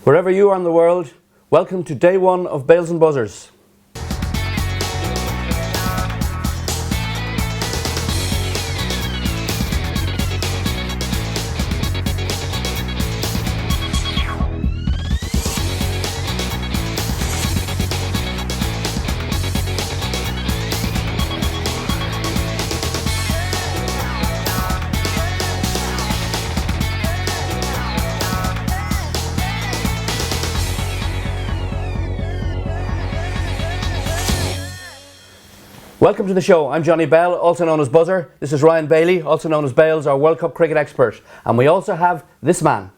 Wherever you are in the world, welcome to day one of Bales and Buzzers. Welcome to the show. I'm Johnny Bell, also known as Buzzer. This is Ryan Bailey, also known as Bales, our World Cup cricket expert. And we also have this man.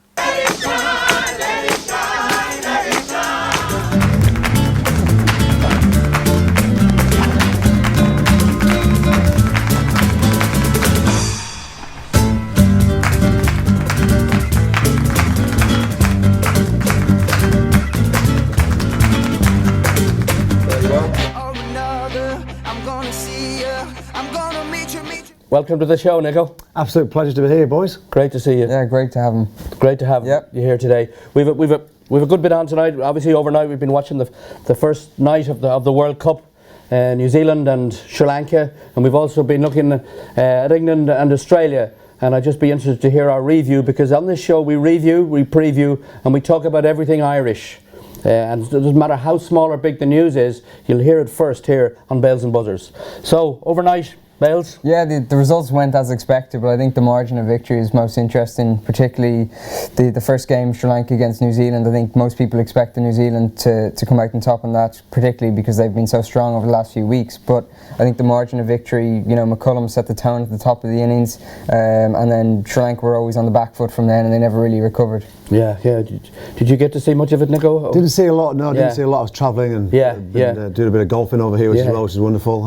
Welcome to the show, Nico. Absolute pleasure to be here, boys. Great to see you. Yeah, great to have him. Great to have you here today. We've a good bit on tonight. Obviously, overnight we've been watching the first night of the World Cup, New Zealand and Sri Lanka, and we've also been looking at England and Australia. And I'd just be interested to hear our review, because on this show we review, we preview, and we talk about everything Irish. And it doesn't matter how small or big the news is, you'll hear it first here on Bales and Buzzers. So overnight, Bales? Yeah, the results went as expected, but I think the margin of victory is most interesting, particularly the first game, Sri Lanka against New Zealand. I think most people expect New Zealand to come out on top on that, particularly because they've been so strong over the last few weeks. But I think the margin of victory, McCullum set the tone at the top of the innings, and then Sri Lanka were always on the back foot from then, and they never really recovered. Yeah. Did you get to see much of it, Nico? Didn't see a lot, no. Didn't see a lot. I was travelling and doing a bit of golfing over here, which is wonderful,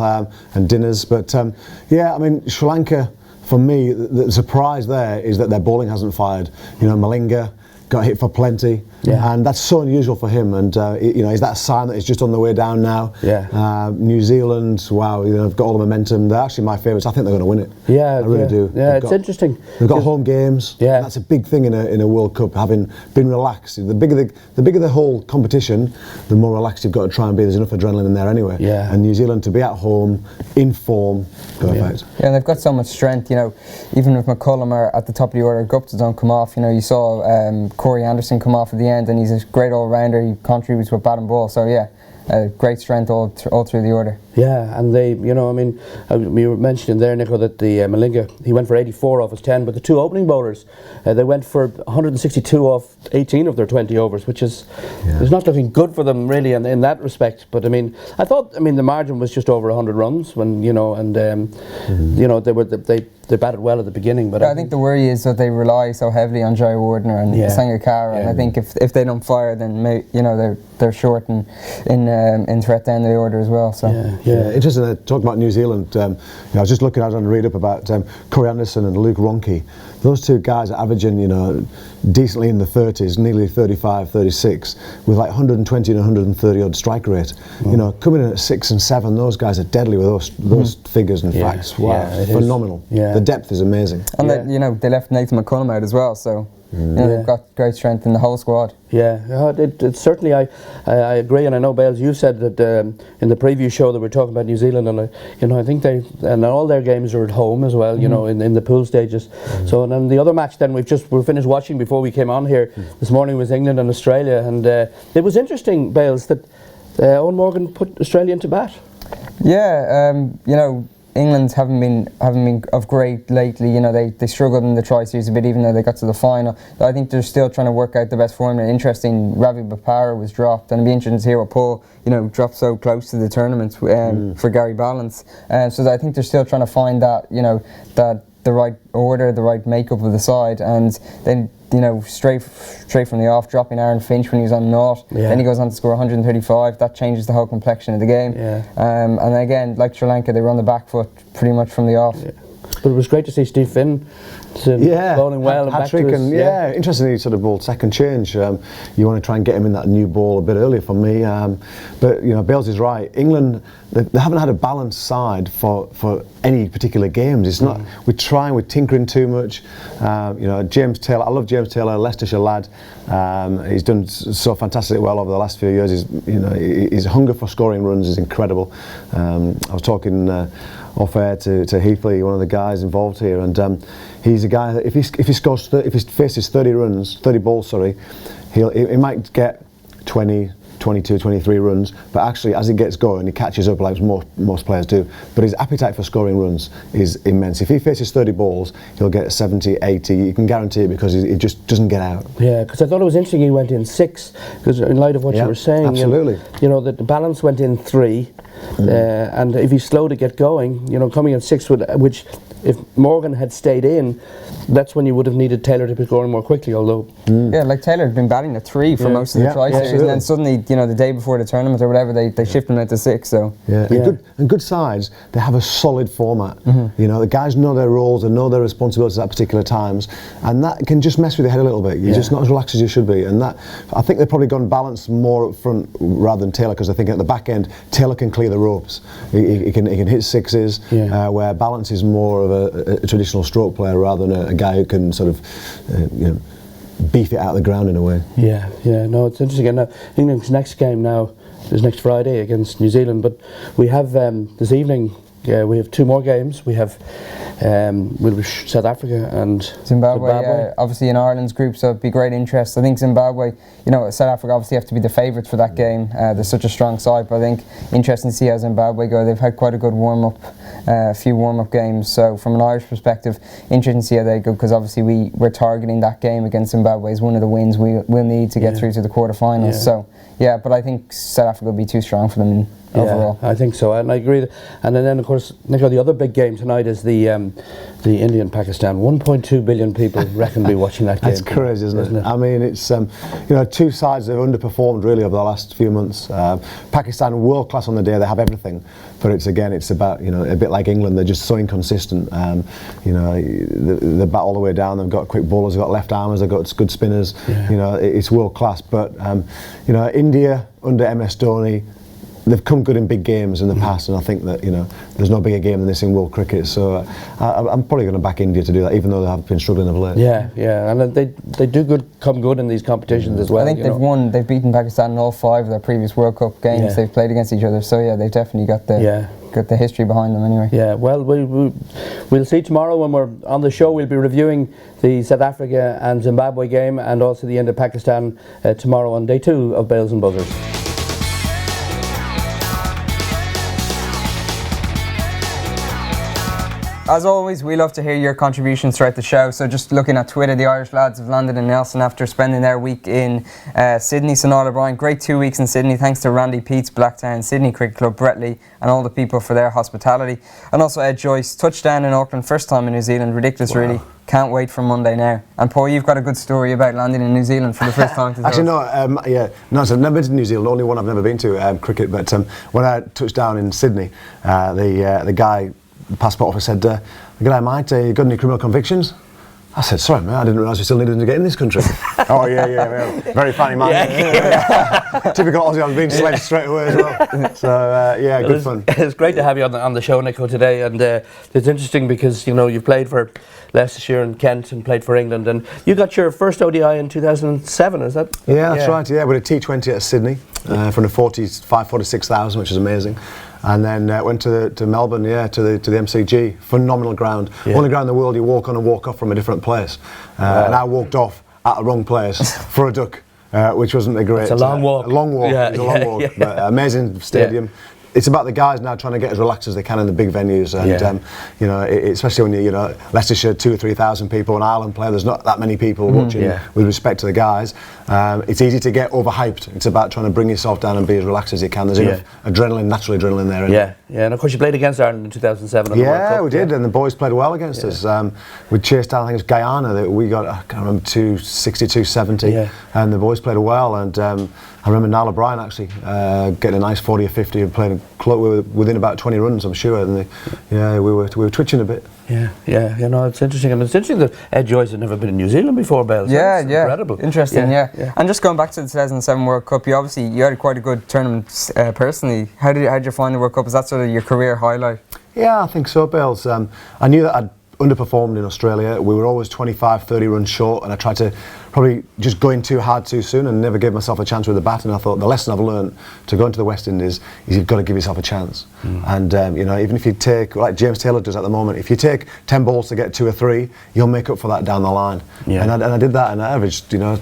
and dinners. But Sri Lanka, for me, the surprise there is that their bowling hasn't fired. Malinga got hit for plenty, and that's so unusual for him. And is that a sign that he's just on the way down now? New Zealand, wow, they've got all the momentum. They're actually my favourites. I think they're going to win it. I really do. Yeah, it's interesting. They've got home games. Yeah, that's a big thing in a World Cup. Having been relaxed, the bigger the whole competition, the more relaxed you've got to try and be. There's enough adrenaline in there anyway. Yeah. And New Zealand to be at home, in form, perfect. Yeah, and they've got so much strength. Even with McCullum are at the top of the order, Gupta don't come off. You saw Corey Anderson come off at the end, and he's a great all-rounder. He contributes with bat and ball, so great strength all through the order. Yeah, and they, you were mentioning there, Nico, that the Malinga, he went for 84 off his 10, but the two opening bowlers, they went for 162 off 18 of their 20 overs, which is it's not looking good for them really in that respect. But I thought the margin was just over 100 runs when they batted well at the beginning. But I think the worry is that they rely so heavily on Joe Wardner and Sangakkara, and I think if they don't fire, then they're short in threat down the order as well. So. Yeah, interesting to talk about New Zealand. I was just looking at and read up about Corey Anderson and Luke Ronchi. Those two guys are averaging, decently in the 30s, nearly 35, 36, with like 120 and 130 odd strike rate. Coming in at 6 and 7, those guys are deadly with those figures and facts. Wow, phenomenal. The depth is amazing. And they left Nathan McCullum out as well, so they've got great strength in the whole squad. It certainly, I agree, and I know, Bales, you said that in the preview show that we're talking about New Zealand, and I think and all their games are at home as well, in the pool stages. So, and then the other match then we're finished watching before we came on here this morning was England and Australia, and it was interesting, Bales, that Owen Morgan put Australia into bat. England haven't been of great lately. They struggled in the tri-series a bit, even though they got to the final. I think they're still trying to work out the best formula. Interesting, Ravi Bopara was dropped, and it'd be interesting to hear what Paul, dropped so close to the tournament for Gary Balance. So I think they're still trying to find that, the right order, the right makeup of the side, and then. Straight from the off, dropping Aaron Finch when he was on naught. Then he goes on to score 135. That changes the whole complexion of the game. And again, like Sri Lanka, they were on the back foot pretty much from the off. But it was great to see Steve Finn bowling well and back to his, interestingly, he sort of bowled second change. You want to try and get him in that new ball a bit earlier for me. But Bales is right. England, they haven't had a balanced side for any particular games. It's not. We're tinkering too much. James Taylor. I love James Taylor, Leicestershire lad. He's done so fantastically well over the last few years. His hunger for scoring runs is incredible. I was talking off air to Heathley, one of the guys involved here, and he's a guy that if he faces 30 balls, he might get 20, 22, 23 runs, but actually as he gets going he catches up like most players do. But his appetite for scoring runs is immense. If he faces 30 balls he'll get 70, 80, you can guarantee it, because he just doesn't get out. Yeah, because I thought it was interesting he went in 6, because in light of what you were saying, absolutely. That the balance went in 3, and if he's slow to get going, coming in 6 which if Morgan had stayed in, that's when you would have needed Taylor to be scoring more quickly, although... like Taylor had been batting at 3 for most of the try series, and then suddenly, the day before the tournament or whatever, they shift him out to 6, so... And good sides, they have a solid format. The guys know their roles and know their responsibilities at particular times, and that can just mess with your head a little bit. You're just not as relaxed as you should be, and that, I think they've probably gone balanced more up front rather than Taylor, because I think at the back end, Taylor can clear the ropes. He can hit 6s, where Balance is more of a traditional stroke player rather than a guy who can sort of beef it out of the ground in a way. No, it's interesting. And England's next game now is next Friday against New Zealand, but we have this evening, we have 2 more games. We have we'll be South Africa and Zimbabwe. Obviously in Ireland's group, so it'd be great interest. I think Zimbabwe, South Africa obviously have to be the favourites for that game. They're such a strong side, but I think interesting to see how Zimbabwe go. They've had quite a good warm-up, a few warm-up games, so from an Irish perspective, interesting to see how they go, because obviously we're targeting that game against Zimbabwe as one of the wins we'll need to get through to the quarterfinals. So but I think South Africa will be too strong for them overall. I think so, and I agree. And then of course, Nico, the other big game tonight is the India and Pakistan. 1.2 billion people reckon be watching that game. That's crazy, isn't it? I mean, it's two sides that have underperformed really over the last few months. Pakistan world class on the day; they have everything, but it's about a bit like England. They're just so inconsistent. They bat all the way down. They've got quick bowlers, they've got left armers, they've got good spinners. It's world class. But India under MS Dhoni, they've come good in big games in the past, and I think that there's no bigger game than this in world cricket. So I'm probably going to back India to do that, even though they have been struggling of late. And they do come good in these competitions as well. I think they've beaten Pakistan in all 5 of their previous World Cup games they've played against each other. So they've definitely got the history behind them anyway. Well, we'll see tomorrow when we're on the show. We'll be reviewing the South Africa and Zimbabwe game, and also the India Pakistan tomorrow on day 2 of Bales and Buzzers. As always, we love to hear your contributions throughout the show. So just looking at Twitter, the Irish lads have landed in Nelson after spending their week in Sydney. So Niall O'Brien, great 2 weeks in Sydney. Thanks to Randy Peets, Blacktown, Sydney Cricket Club, Brett Lee and all the people for their hospitality. And also Ed Joyce, touchdown in Auckland, first time in New Zealand. Ridiculous, really. Can't wait for Monday now. And Paul, you've got a good story about landing in New Zealand for the first time today. Actually, so I've never been to New Zealand. Only one I've never been to, cricket. But when I touched down in Sydney, the guy, the passport officer, said, "G'day mate, you got any criminal convictions?" I said, "Sorry mate, I didn't realise we still needed to get in this country." Oh yeah, very funny man. Typical Aussie, I was being sledged straight away as well. So good fun. It's great to have you on the show, Nico, today, and it's interesting because you've played for Leicestershire and Kent and played for England, and you got your first ODI in 2007, is that? Yeah, that's right. Yeah, with a T20 at Sydney, from the 46,000, which is amazing. And then went to Melbourne, to the MCG. Phenomenal ground. Only ground in the world you walk on and walk off from a different place. And I walked off at the wrong place for a duck, which wasn't a great... It's a long walk. A long walk. It was a long walk. But amazing stadium. It's about the guys now trying to get as relaxed as they can in the big venues, and especially when Leicestershire 2,000 or 3,000 people, and Ireland play, there's not that many people watching. With respect to the guys, it's easy to get overhyped. It's about trying to bring yourself down and be as relaxed as you can. There's enough natural adrenaline there. And of course you played against Ireland in 2007. We did, and the boys played well against us. We chased down, I think it was Guyana, that we got, I can't remember, 260, 270, and the boys played well. And I remember Niall O'Brien actually getting a nice 40 or 50 and playing we were within about 20 runs, I'm sure, and we were twitching a bit. Yeah, you know, it's interesting, and it's interesting that Ed Joyce had never been in New Zealand before, Bales. Yeah, incredible. Interesting, yeah. And just going back to the 2007 World Cup, you had quite a good tournament personally. How did you find the World Cup? Is that sort of your career highlight? Yeah, I think so, Bales. I knew that I'd underperformed in Australia. We were always 25, 30 runs short, and I tried to probably just go in too hard too soon and never gave myself a chance with the bat. And I thought the lesson I've learned to go into the West Indies is you've got to give yourself a chance. And you know, even if you take, like James Taylor does at the moment, if you take 10 balls to get 2 or 3, you'll make up for that down the line. And I did that, and I averaged, you know,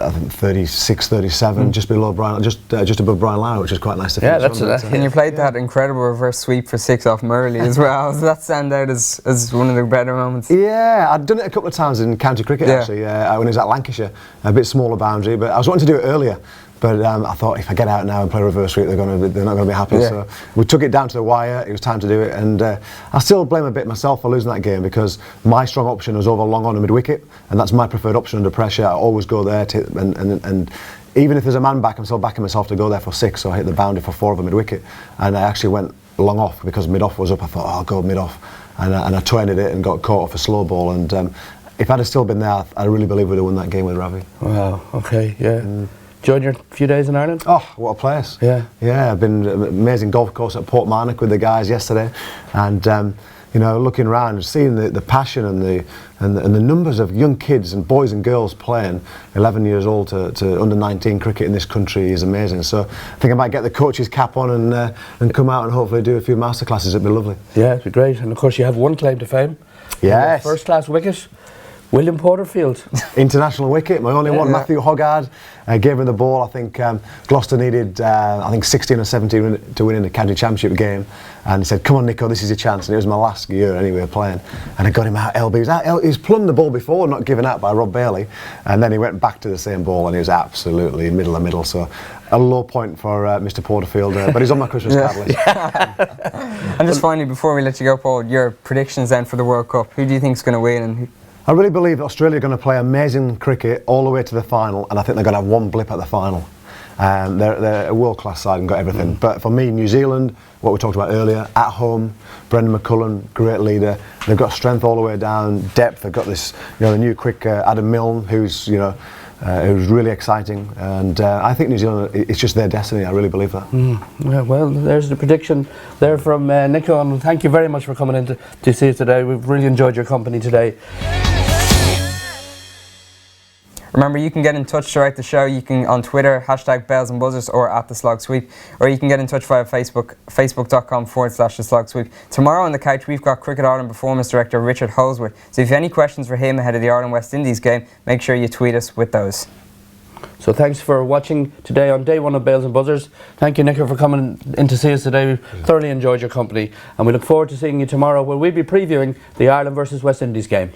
I think 36, 37, just below Brian, just above Brian Lara, which is quite nice to finish. That's it. And you played that incredible reverse sweep for 6 off Murley as well. Does that stand out as one of the better moments? Yeah, I'd done it a couple of times in county cricket actually, when I was at Lancashire, a bit smaller boundary, but I was wanting to do it earlier. But I thought if I get out now and play reverse sweep, they're not going to be happy. So we took it down to the wire. It was time to do it, and I still blame a bit myself for losing that game because my strong option was over long on a mid wicket, and that's my preferred option under pressure. I always go there, and even if there's a man back, I'm still backing myself to go there for 6. So I hit the boundary for 4 of a mid wicket, and I actually went long off because mid off was up. I thought, I'll go mid off, and I toe-ended it and got caught off a slow ball. And if I'd have still been there, I really believe we'd have won that game with Ravi. Wow. Okay. Yeah. Enjoyed your few days in Ireland? Oh, what a place. Yeah, I've been an amazing golf course at Portmarnock with the guys yesterday, and you know, looking around and seeing the passion and the numbers of young kids and boys and girls playing 11 years old to under 19 cricket in this country is amazing. So I think I might get the coach's cap on and come out and hopefully do a few masterclasses. It'd be lovely. Yeah, it'd be great. And of course you have one claim to fame. Yes. First class wicket. William Porterfield. International wicket, my only one. Matthew Hoggard gave him the ball. I think Gloucester needed, 16 or 17 to win in the county championship game. And he said, come on, Nico, this is your chance. And it was my last year anyway playing. And I got him out LB. He was plumbed the ball before, not given out by Rob Bailey. And then he went back to the same ball and he was absolutely middle of middle. So a low point for Mr. Porterfield, but he's on my Christmas card list. And just finally, before we let you go, Paul, your predictions then for the World Cup. Who do you think is going to win? And I really believe Australia are going to play amazing cricket all the way to the final, and I think they're going to have one blip at the final. They're a world-class side and got everything. But for me, New Zealand, what we talked about earlier, at home, Brendan McCullum, great leader. They've got strength all the way down, depth. They've got this, you know, the new quick Adam Milne, who's, you know, who's really exciting. And I think New Zealand, it's just their destiny. I really believe that. Yeah, well, there's the prediction there from Nico, and thank you very much for coming in to see us today. We've really enjoyed your company today. Remember, you can get in touch throughout the show. You can on Twitter, #BalesandBuzzers or @TheSlogSweep, or you can get in touch via Facebook, facebook.com/TheSlogSweep. Tomorrow on the couch, we've got Cricket Ireland Performance Director Richard Holsworth. So if you have any questions for him ahead of the Ireland-West Indies game, make sure you tweet us with those. So thanks for watching today on day 1 of Bales and Buzzers. Thank you, Nico, for coming in to see us today. We thoroughly enjoyed your company, and we look forward to seeing you tomorrow, where we'll be previewing the Ireland versus West Indies game.